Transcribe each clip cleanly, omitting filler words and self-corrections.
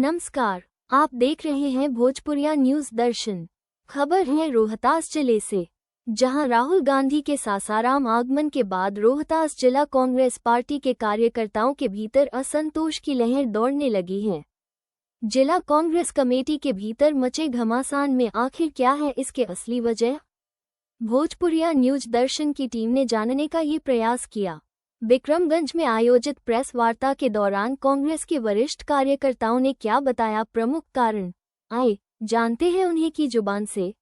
नमस्कार, आप देख रहे हैं भोजपुरिया न्यूज दर्शन। खबर है रोहतास जिले से, जहां राहुल गांधी के सासाराम आगमन के बाद रोहतास जिला कांग्रेस पार्टी के कार्यकर्ताओं के भीतर असंतोष की लहर दौड़ने लगी है। जिला कांग्रेस कमेटी के भीतर मचे घमासान में आखिर क्या है इसके असली वजह? भोजपुरिया न्यूज दर्शन की टीम ने जानने का ये प्रयास किया। विक्रमगंज में आयोजित प्रेस वार्ता के दौरान कांग्रेस के वरिष्ठ कार्यकर्ताओं ने क्या बताया प्रमुख कारण, आए जानते हैं उन्हीं की जुबान से।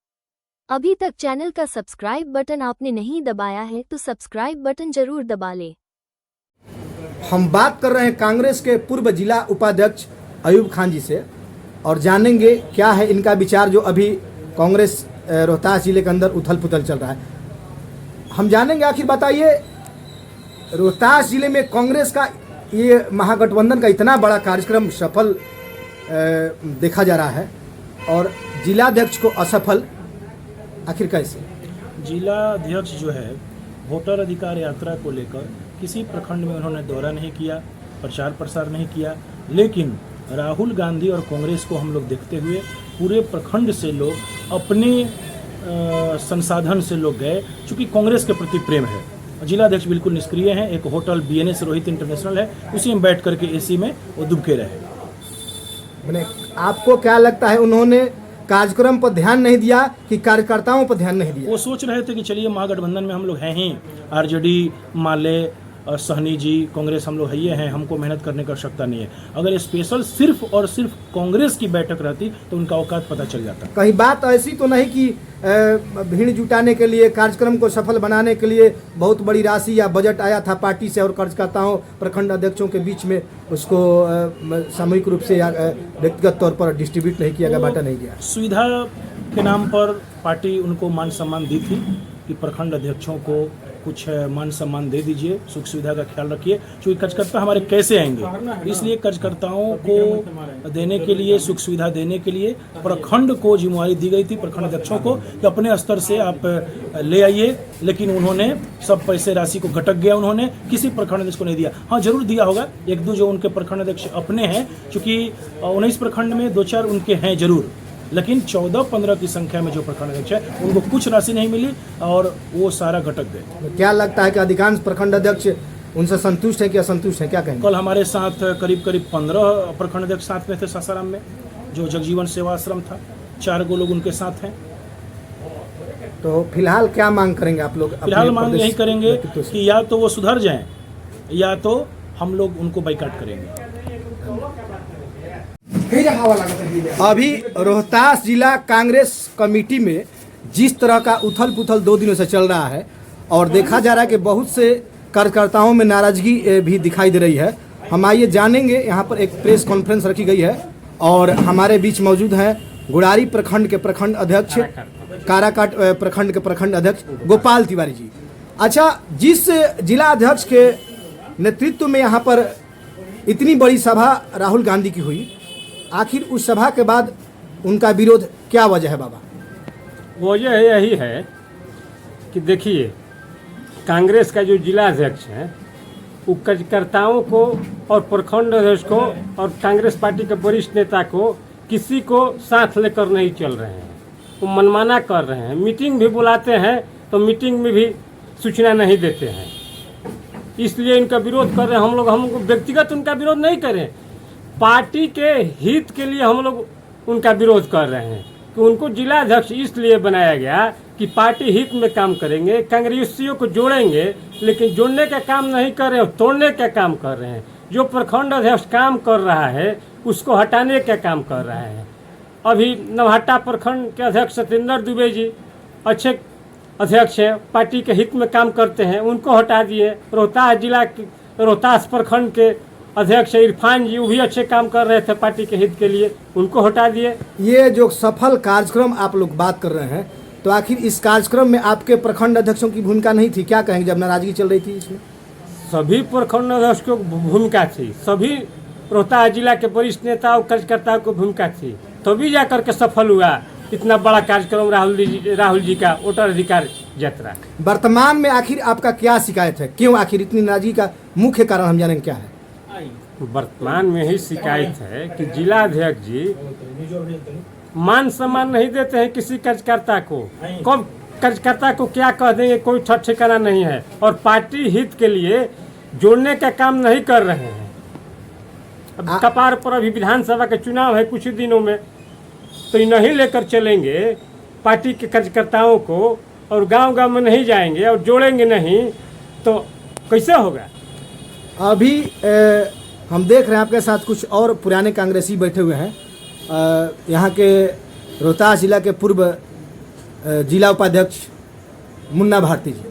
अभी तक चैनल का सब्सक्राइब बटन आपने नहीं दबाया है तो सब्सक्राइब बटन जरूर दबा ले। हम बात कर रहे हैं कांग्रेस के पूर्व जिला उपाध्यक्ष अयूब खान जी से और जानेंगे क्या है इनका विचार जो अभी कांग्रेस रोहतास जिले के अंदर उथल पुथल चल रहा है। हम जानेंगे, आखिर बताइए रोहतास जिले में कांग्रेस का ये महागठबंधन का इतना बड़ा कार्यक्रम सफल देखा जा रहा है और जिलाध्यक्ष को असफल, आखिर कैसे? जिलाध्यक्ष जो है वोटर अधिकार यात्रा को लेकर किसी प्रखंड में उन्होंने दौरा नहीं किया, प्रचार प्रसार नहीं किया, लेकिन राहुल गांधी और कांग्रेस को हम लोग देखते हुए पूरे प्रखंड से लोग अपने संसाधन से लोग गए, चूँकि कांग्रेस के प्रति प्रेम है। जिलाध्यक्ष बिल्कुल निष्क्रिय हैं। एक होटल BNS रोहित इंटरनेशनल है, उसी में बैठ करके AC में वो दुबके रहे। मैंने आपको क्या लगता है उन्होंने कार्यक्रम पर ध्यान नहीं दिया कि कार्यकर्ताओं पर ध्यान नहीं दिया? वो सोच रहे थे कि चलिए महागठबंधन में हम लोग हैं ही, RJD, माले, सहनी जी, कांग्रेस हम लोग है ही हैं, हमको मेहनत करने की आवश्यकता नहीं है। अगर स्पेशल सिर्फ और सिर्फ कांग्रेस की बैठक रहती तो उनका औकात पता चल जाता। कहीं बात ऐसी तो नहीं कि भीड़ जुटाने के लिए, कार्यक्रम को सफल बनाने के लिए बहुत बड़ी राशि या बजट आया था पार्टी से और कार्यकर्ताओं प्रखंड अध्यक्षों के बीच में उसको सामूहिक रूप से या व्यक्तिगत तौर पर डिस्ट्रीब्यूट नहीं किया गया, बांटा नहीं गया? सुविधा के नाम पर पार्टी उनको मान सम्मान दी थी कि प्रखंड अध्यक्षों को कुछ मान सम्मान दे दीजिए, सुख सुविधा का ख्याल रखिए, क्योंकि कार्यकर्ता हमारे कैसे आएंगे, इसलिए कार्यकर्ताओं को देने के लिए, सुख सुविधा देने के लिए प्रखंड को जिम्मेवारी दी गई थी, प्रखंड अध्यक्षों को कि अपने स्तर से आप ले आइए। लेकिन उन्होंने सब पैसे राशि को घटक गया, उन्होंने किसी प्रखंड अध्यक्ष को नहीं दिया। हाँ, जरूर दिया होगा, एक दो जो उनके प्रखंड अध्यक्ष अपने हैं, चूँकि 19 प्रखंड में 2-4 उनके हैं जरूर, लेकिन 14-15 की संख्या में जो प्रखंड अध्यक्ष है उनको कुछ राशि नहीं मिली और वो सारा घटक गए। क्या लगता है कि अधिकांश प्रखंड अध्यक्ष उनसे संतुष्ट है कि असंतुष्ट है, क्या कहेंगे? कल हमारे साथ करीब 15 प्रखंड अध्यक्ष साथ में थे सासाराम में, जो जगजीवन सेवा आश्रम था, 4 लोग उनके साथ हैं। तो फिलहाल क्या मांग करेंगे आप लोग? फिलहाल मांग यही करेंगे कि या तो वो सुधर जाएं या तो हम लोग उनको बाइकाट करेंगे। अभी रोहतास जिला कांग्रेस कमेटी में जिस तरह का उथल पुथल 2 दिनों से चल रहा है और देखा जा रहा है कि बहुत से कार्यकर्ताओं में नाराजगी भी दिखाई दे रही है। हम आइए जानेंगे, यहाँ पर एक प्रेस कॉन्फ्रेंस रखी गई है और हमारे बीच मौजूद हैं गुड़ारी प्रखंड के प्रखंड अध्यक्ष, काराकाट प्रखंड के प्रखंड अध्यक्ष गोपाल तिवारी जी। अच्छा, जिस जिला अध्यक्ष के नेतृत्व में यहाँ पर इतनी बड़ी सभा राहुल गांधी की हुई, आखिर उस सभा के बाद उनका विरोध क्या वजह है बाबा? वजह यही है कि देखिए, कांग्रेस का जो जिला अध्यक्ष है वो कार्यकर्ताओं को और प्रखंड अध्यक्ष को और कांग्रेस पार्टी के वरिष्ठ नेता को किसी को साथ लेकर नहीं चल रहे हैं। वो मनमाना कर रहे हैं। मीटिंग भी बुलाते हैं तो मीटिंग में भी सूचना नहीं देते हैं, इसलिए इनका विरोध कर रहे हैं। हम लोग व्यक्तिगत उनका विरोध नहीं करें, पार्टी के हित के लिए हम लोग उनका विरोध कर रहे हैं कि उनको जिला अध्यक्ष इसलिए बनाया गया कि पार्टी हित में काम करेंगे, कांग्रेसियों को जोड़ेंगे, लेकिन जोड़ने का काम नहीं कर रहे हैं, तोड़ने का काम कर रहे हैं। जो प्रखंड अध्यक्ष काम कर रहा है उसको हटाने का काम कर रहा है। अभी नवहट्टा प्रखंड के अध्यक्ष सत्येंद्र दुबे जी अच्छे अध्यक्ष हैं, पार्टी के हित में काम करते हैं, उनको हटा दिए। रोहतास जिला रोहतास प्रखंड के अध्यक्ष इरफान जी, वो भी अच्छे काम कर रहे थे पार्टी के हित के लिए, उनको हटा दिए। ये जो सफल कार्यक्रम आप लोग बात कर रहे हैं, तो आखिर इस कार्यक्रम में आपके प्रखंड अध्यक्षों की भूमिका नहीं थी? क्या कहेंगे जब नाराजगी चल रही थी इसमें? सभी प्रखंड अध्यक्षों की भूमिका थी, सभी रोहतास जिला के वरिष्ठ नेताओं कार्यकर्ताओं को भूमिका थी, तभी जाकर के सफल हुआ इतना बड़ा कार्यक्रम राहुल जी का वोटर अधिकार यात्रा। वर्तमान में आखिर आपका क्या शिकायत है? क्यों आखिर इतनी नाराजगी का मुख्य कारण हम जानेंगे क्या है? वर्तमान में ही शिकायत है कि जिला अध्यक्ष जी मान सम्मान नहीं देते हैं किसी कार्यकर्ता को। कब कार्यकर्ता को क्या कह देंगे कोई ठिकाना नहीं है, और पार्टी हित के लिए जोड़ने का काम नहीं कर रहे हैं। अब कपार पर अभी विधानसभा का चुनाव है कुछ ही दिनों में, तो नहीं लेकर चलेंगे पार्टी के कार्यकर्ताओं को और गांव-गांव में नहीं जाएंगे और जोड़ेंगे नहीं तो कैसे होगा। अभी हम देख रहे हैं आपके साथ कुछ और पुराने कांग्रेसी बैठे हुए हैं। यहाँ के रोहतास जिला के पूर्व जिला उपाध्यक्ष मुन्ना भारती जी,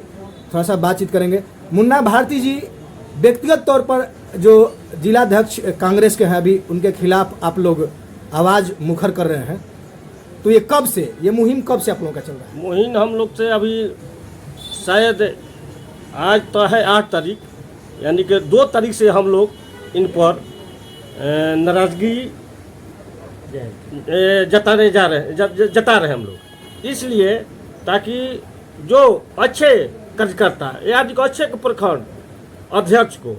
थोड़ा सा बातचीत करेंगे। मुन्ना भारती जी, व्यक्तिगत तौर पर जो जिलाध्यक्ष कांग्रेस के हैं अभी, उनके खिलाफ आप लोग आवाज़ मुखर कर रहे हैं, तो ये कब से, ये मुहिम कब से आप लोगों का चल रहा है? मुहिम हम लोग से अभी शायद आज तो है 8 तारीख, यानी कि 2 तारीख से हम लोग इन पर नाराजगी जता रहे हम लोग, इसलिए ताकि जो अच्छे कार्यकर्ता यानी कि अच्छे प्रखंड अध्यक्ष को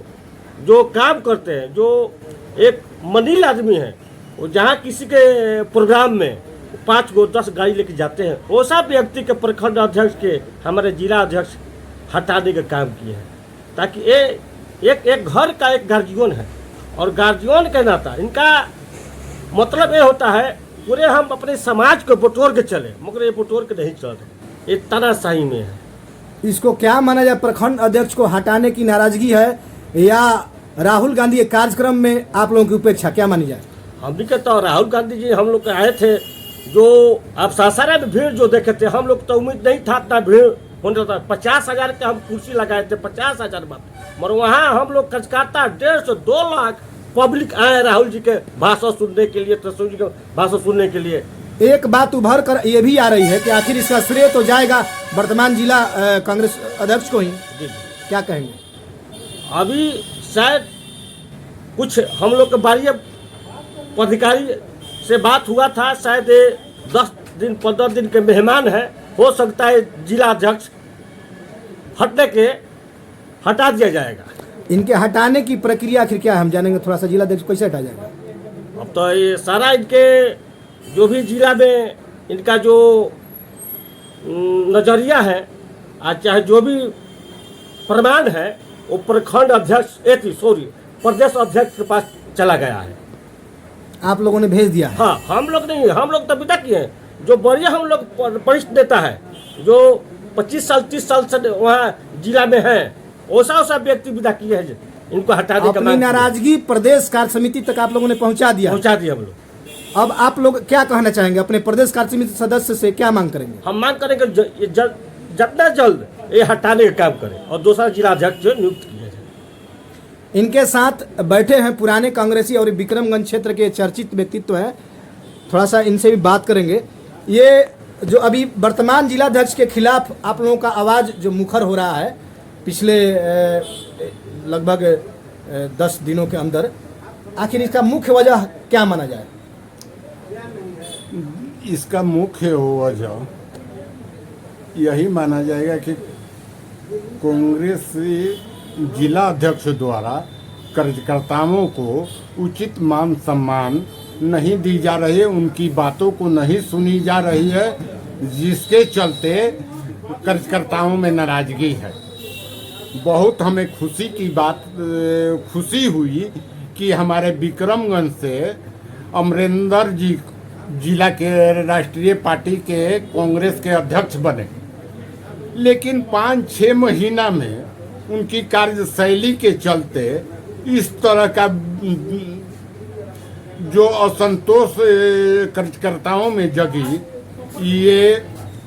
जो काम करते हैं, जो एक मनील आदमी है, वो जहाँ किसी के प्रोग्राम में 5 गो 10 गाड़ी लेके जाते हैं, वो सब व्यक्ति के प्रखंड अध्यक्ष के हमारे जिला अध्यक्ष हटाने का काम किए हैं, ताकि ये एक घर का एक गार्जियन है, और गार्जियन के नाता इनका मतलब ये होता है पूरे हम अपने समाज को बटोर के चले, मगर ये बटोर के नहीं चल रहे, ये तानाशाही में है। इसको क्या माना जाए, प्रखंड अध्यक्ष को हटाने की नाराजगी है या राहुल गांधी के कार्यक्रम में आप लोगों की उपेक्षा, क्या मानी जाए? हम भी कहते हैं राहुल गांधी जी हम लोग आए थे, जो आप सासाराम में भीड़ जो देखे थे, हम लोग तो उम्मीद नहीं था इतना भीड़ होने था। 50,000 के हम कुर्सी लगाए थे, 50,000 बात, मगर वहाँ हम लोग कार्यकर्ता 1.5-2 लाख पब्लिक आए राहुल जी के भाषण सुनने के लिए, तस्वीर जी के भाषण सुनने के लिए। एक बात उभर कर ये भी आ रही है कि आखिर इसका श्रेय तो जाएगा वर्तमान जिला कांग्रेस अध्यक्ष को ही, जी क्या कहेंगे? अभी शायद कुछ हम लोग के बारी अधिकारी से बात हुआ था, शायद 10 दिन 15 दिन के मेहमान है, हो सकता है जिला अध्यक्ष हटा दिया जाएगा। इनके हटाने की प्रक्रिया आखिर क्या है, हम जानेंगे थोड़ा सा। जिला अध्यक्ष कैसे हटा जाएगा? अब तो ये सारा इनके जो भी जिला में इनका जो नजरिया है, आज चाहे जो भी प्रमाण है, वो प्रखंड अध्यक्ष प्रदेश अध्यक्ष के पास चला गया है। आप लोगों ने भेज दिया है? हाँ, हम लोग नहीं, हम लोग तो विदा किए हैं। जो बढ़िया हम लोग वरिष्ठ नेता है, जो 25 साल 30 साल से वहाँ जिला में है, वैसा व्यक्ति विदा किए हैं, इनको हटाने का अपनी नाराजगी प्रदेश कार्य समिति तक आप लोगों ने पहुंचा दिया हम लोग। अब आप लोग क्या कहना चाहेंगे, अपने प्रदेश कार्य समिति सदस्य से क्या मांग करेंगे? हम मांग करेंगे जितना जल्द ये हटाने का काम करें और दूसरा जिला अध्यक्ष जो नियुक्त किया जाए। इनके साथ बैठे हैं पुराने कांग्रेसी और विक्रमगंज क्षेत्र के चर्चित व्यक्तित्व हैं, थोड़ा सा इनसे भी बात करेंगे। ये जो अभी वर्तमान जिलाध्यक्ष के खिलाफ आप लोगों का आवाज़ जो मुखर हो रहा है पिछले लगभग 10 दिनों के अंदर, आखिर इसका मुख्य वजह क्या माना जाए? इसका मुख्य वजह यही माना जाएगा कि कांग्रेस जिला अध्यक्ष द्वारा कार्यकर्ताओं को उचित मान सम्मान नहीं दी जा रही है, उनकी बातों को नहीं सुनी जा रही है, जिसके चलते कार्यकर्ताओं में नाराजगी है। बहुत हमें खुशी हुई कि हमारे विक्रमगंज से अमरेंद्र जी जिला के राष्ट्रीय पार्टी के कांग्रेस के अध्यक्ष बने, लेकिन 5-6 महीना में उनकी कार्यशैली के चलते इस तरह का जो असंतोष कार्यकर्ताओं में जगी, ये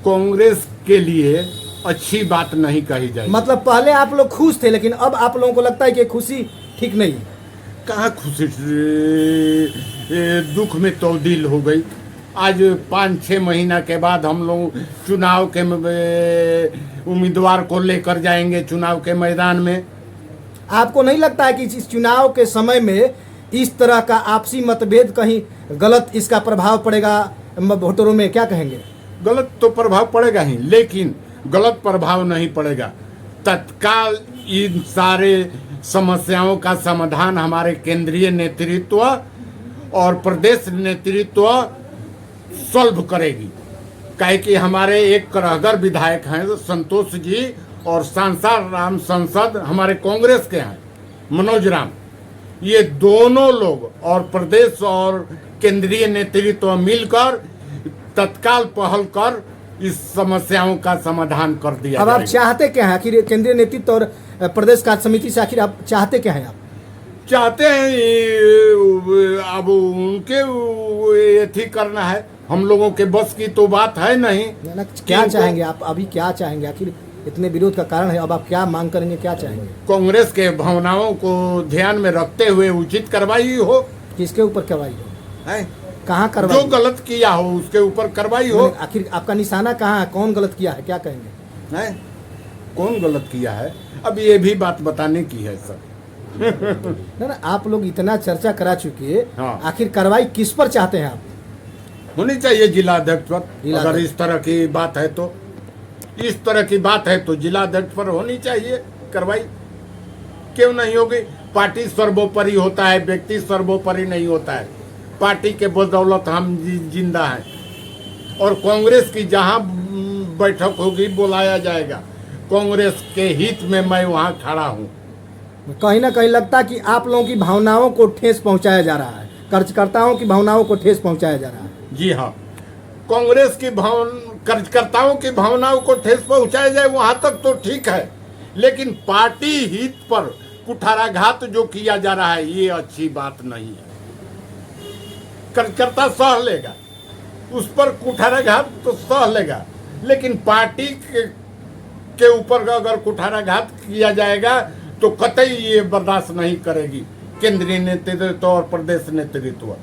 कांग्रेस के लिए अच्छी बात नहीं कही जाए। मतलब पहले आप लोग खुश थे, लेकिन अब आप लोगों को लगता है कि खुशी ठीक नहीं? कहाँ खुशी, दुख में तब्दील हो गई। आज 5-6 महीना के बाद हम लोग चुनाव के उम्मीदवार को लेकर जाएंगे चुनाव के मैदान में। आपको नहीं लगता है कि इस चुनाव के समय में इस तरह का आपसी मतभेद कहीं गलत इसका प्रभाव पड़ेगा वोटरों में? क्या कहेंगे? गलत तो प्रभाव पड़ेगा ही, लेकिन गलत प्रभाव नहीं पड़ेगा। तत्काल इन सारे समस्याओं का समाधान हमारे केंद्रीय नेतृत्व और प्रदेश नेतृत्व सॉल्व करेगी। काहे कि हमारे एक करहगर विधायक हैं संतोष जी और सांसाराम सांसद हमारे कांग्रेस के हैं मनोज राम। ये दोनों लोग और प्रदेश और केंद्रीय नेतृत्व मिलकर तत्काल पहल कर इस समस्याओं का समाधान कर दिया। अब आप जाएगा। चाहते क्या हैं आखिर केंद्रीय नेतृत्व और प्रदेश कार्य समिति से आखिर आप चाहते क्या हैं? आप चाहते हैं अब उनके एथी करना है, हम लोगों के बस की तो बात है नहीं। ना क्या चाहेंगे आप अभी, क्या चाहेंगे? आखिर इतने विरोध का कारण है, अब आप क्या मांग करेंगे, क्या चाहेंगे? कांग्रेस के भावनाओं को ध्यान में रखते हुए उचित कार्रवाई हो। किसके ऊपर कार्रवाई हो? है कहाँ जो कार्रवाई? गलत किया हो उसके ऊपर कार्रवाई हो। आखिर आपका निशाना कहाँ है? कौन गलत किया है, क्या कहेंगे? है कौन गलत किया है, अब ये भी बात बताने की है सर। ना आप लोग इतना चर्चा करा चुके, हाँ। आखिर कार्रवाई किस पर चाहते हैं आप? होनी चाहिए जिलाध्यक्ष पर। जिलाध्यक्ष। अगर इस तरह की बात है तो, इस तरह की बात है तो जिलाध्यक्ष पर होनी चाहिए कार्रवाई। क्यों नहीं होगी? पार्टी सर्वोपरि होता है, व्यक्ति सर्वोपरि नहीं होता है। पार्टी के बदौलत हम जिंदा हैं और कांग्रेस की जहां बैठक होगी बुलाया जाएगा। कांग्रेस के हित में मैं वहां खड़ा हूं। कहीं ना कहीं लगता है कि आप लोगों की भावनाओं को ठेस पहुंचाया जा रहा है, कार्यकर्ताओं की भावनाओं को ठेस पहुंचाया जा रहा है। जी हाँ, कांग्रेस की कार्यकर्ताओं की भावनाओं को ठेस पहुंचाया जाए वहां तक तो ठीक है, लेकिन पार्टी हित पर कुठाराघात जो किया जा रहा है ये अच्छी बात नहीं है। कार्यकर्ता सह लेगा, उस पर कुठाराघात तो सह लेगा, लेकिन पार्टी के ऊपर अगर कुठाराघात किया जाएगा तो कतई ये बर्दाश्त नहीं करेगी केंद्रीय नेतृत्व और प्रदेश नेतृत्व।